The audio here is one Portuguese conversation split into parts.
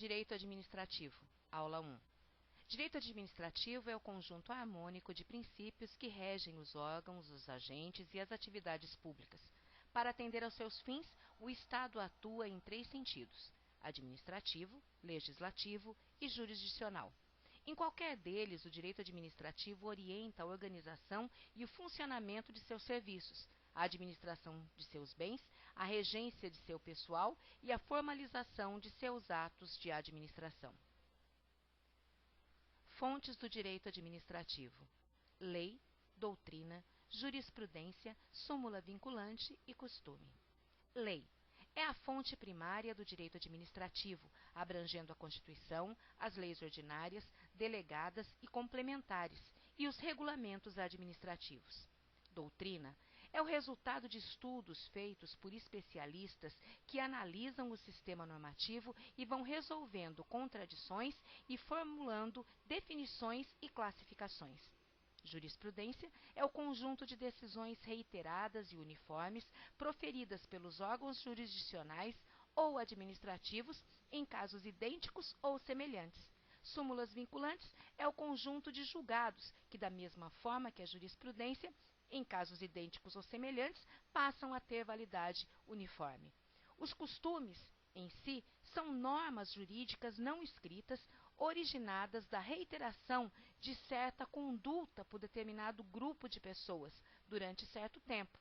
Direito Administrativo. Aula 1. Direito administrativo é o conjunto harmônico de princípios que regem os órgãos, os agentes e as atividades públicas. Para atender aos seus fins, o Estado atua em 3 sentidos: administrativo, legislativo e jurisdicional. Em qualquer deles, o direito administrativo orienta a organização e o funcionamento de seus serviços, a administração de seus bens, a regência de seu pessoal e a formalização de seus atos de administração. Fontes do direito administrativo: lei, doutrina, jurisprudência, súmula vinculante e costume. Lei é a fonte primária do direito administrativo, abrangendo a Constituição, as leis ordinárias, delegadas e complementares e os regulamentos administrativos. Doutrina é o resultado de estudos feitos por especialistas que analisam o sistema normativo e vão resolvendo contradições e formulando definições e classificações. Jurisprudência é o conjunto de decisões reiteradas e uniformes proferidas pelos órgãos jurisdicionais ou administrativos em casos idênticos ou semelhantes. Súmulas vinculantes é o conjunto de julgados que, da mesma forma que a jurisprudência, em casos idênticos ou semelhantes, passam a ter validade uniforme. Os costumes, em si, são normas jurídicas não escritas originadas da reiteração de certa conduta por determinado grupo de pessoas durante certo tempo.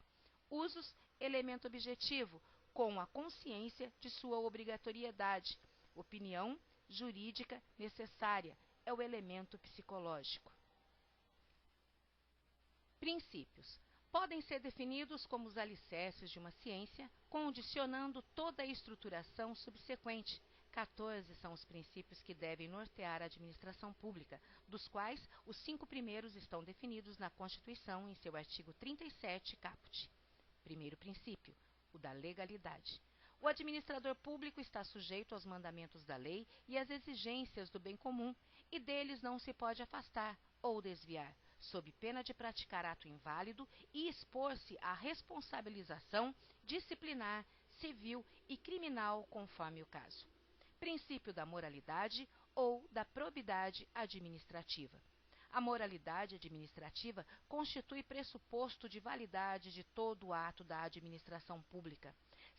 Usos, elemento objetivo, com a consciência de sua obrigatoriedade. Opinião jurídica necessária, é o elemento psicológico. Princípios. Podem ser definidos como os alicerces de uma ciência, condicionando toda a estruturação subsequente. 14 são os princípios que devem nortear a administração pública, dos quais os 5 primeiros estão definidos na Constituição em seu artigo 37, caput. Primeiro princípio, o da legalidade. O administrador público está sujeito aos mandamentos da lei e às exigências do bem comum, e deles não se pode afastar ou desviar, sob pena de praticar ato inválido e expor-se à responsabilização disciplinar, civil e criminal, conforme o caso. Princípio da moralidade ou da probidade administrativa. A moralidade administrativa constitui pressuposto de validade de todo o ato da administração pública.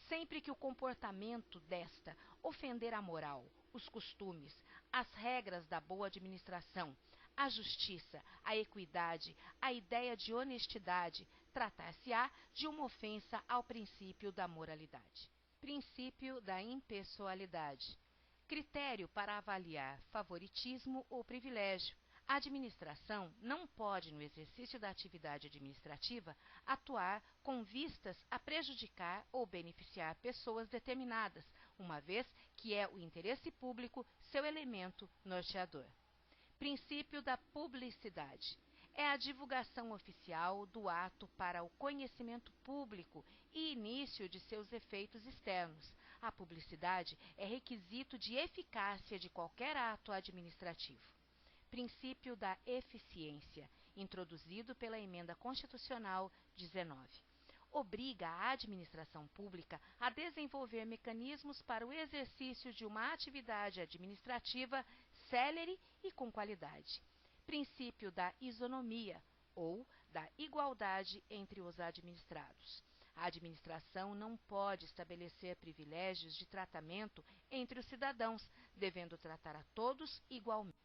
Sempre que o comportamento desta ofender a moral, os costumes, as regras da boa administração, a justiça, a equidade, a ideia de honestidade, tratar-se-á de uma ofensa ao princípio da moralidade. Princípio da impessoalidade. Critério para avaliar favoritismo ou privilégio. A administração não pode, no exercício da atividade administrativa, atuar com vistas a prejudicar ou beneficiar pessoas determinadas, uma vez que é o interesse público seu elemento norteador. Princípio da publicidade. É a divulgação oficial do ato para o conhecimento público e início de seus efeitos externos. A publicidade é requisito de eficácia de qualquer ato administrativo. Princípio da eficiência, introduzido pela Emenda Constitucional 19. Obriga a administração pública a desenvolver mecanismos para o exercício de uma atividade administrativa célere e com qualidade. Princípio da isonomia, ou da igualdade entre os administrados. A administração não pode estabelecer privilégios de tratamento entre os cidadãos, devendo tratar a todos igualmente.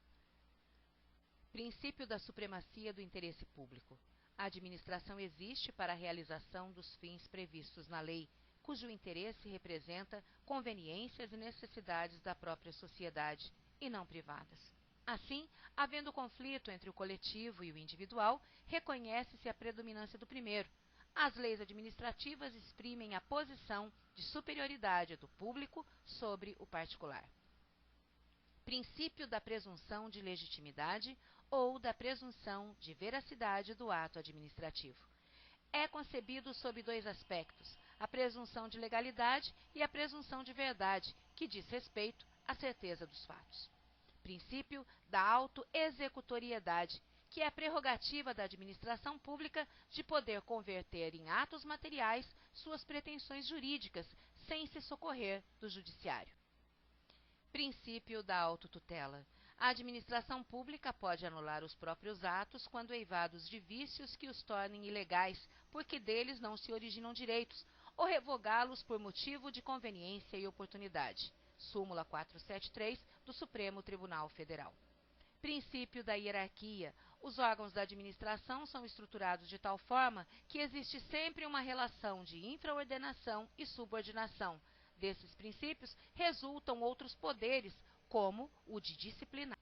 Princípio da supremacia do interesse público. A administração existe para a realização dos fins previstos na lei, cujo interesse representa conveniências e necessidades da própria sociedade, e não privadas. Assim, havendo conflito entre o coletivo e o individual, reconhece-se a predominância do primeiro. As leis administrativas exprimem a posição de superioridade do público sobre o particular. Princípio da presunção de legitimidade ou da presunção de veracidade do ato administrativo. É concebido sob 2 aspectos: a presunção de legalidade e a presunção de verdade, que diz respeito à certeza dos fatos. Princípio da autoexecutoriedade, que é a prerrogativa da administração pública de poder converter em atos materiais suas pretensões jurídicas, sem se socorrer do judiciário. Princípio da autotutela. A administração pública pode anular os próprios atos quando eivados de vícios que os tornem ilegais, porque deles não se originam direitos, ou revogá-los por motivo de conveniência e oportunidade. Súmula 473 do Supremo Tribunal Federal. Princípio da hierarquia. Os órgãos da administração são estruturados de tal forma que existe sempre uma relação de infraordenação e subordinação. Desses princípios resultam outros poderes, como o de disciplinar.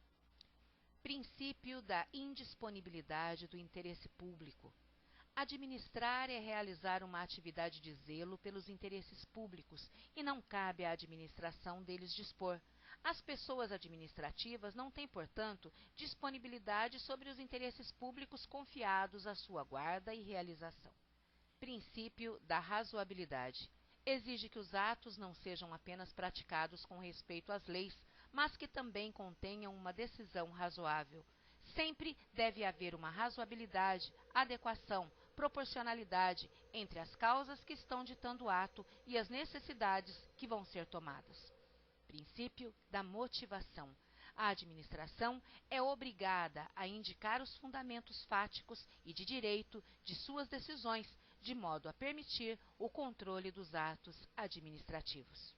Princípio da indisponibilidade do interesse público. Administrar é realizar uma atividade de zelo pelos interesses públicos e não cabe à administração deles dispor. As pessoas administrativas não têm, portanto, disponibilidade sobre os interesses públicos confiados à sua guarda e realização. Princípio da razoabilidade. Exige que os atos não sejam apenas praticados com respeito às leis, mas que também contenham uma decisão razoável. Sempre deve haver uma razoabilidade, adequação, proporcionalidade entre as causas que estão ditando o ato e as necessidades que vão ser tomadas. Princípio da motivação. A administração é obrigada a indicar os fundamentos fáticos e de direito de suas decisões, de modo a permitir o controle dos atos administrativos.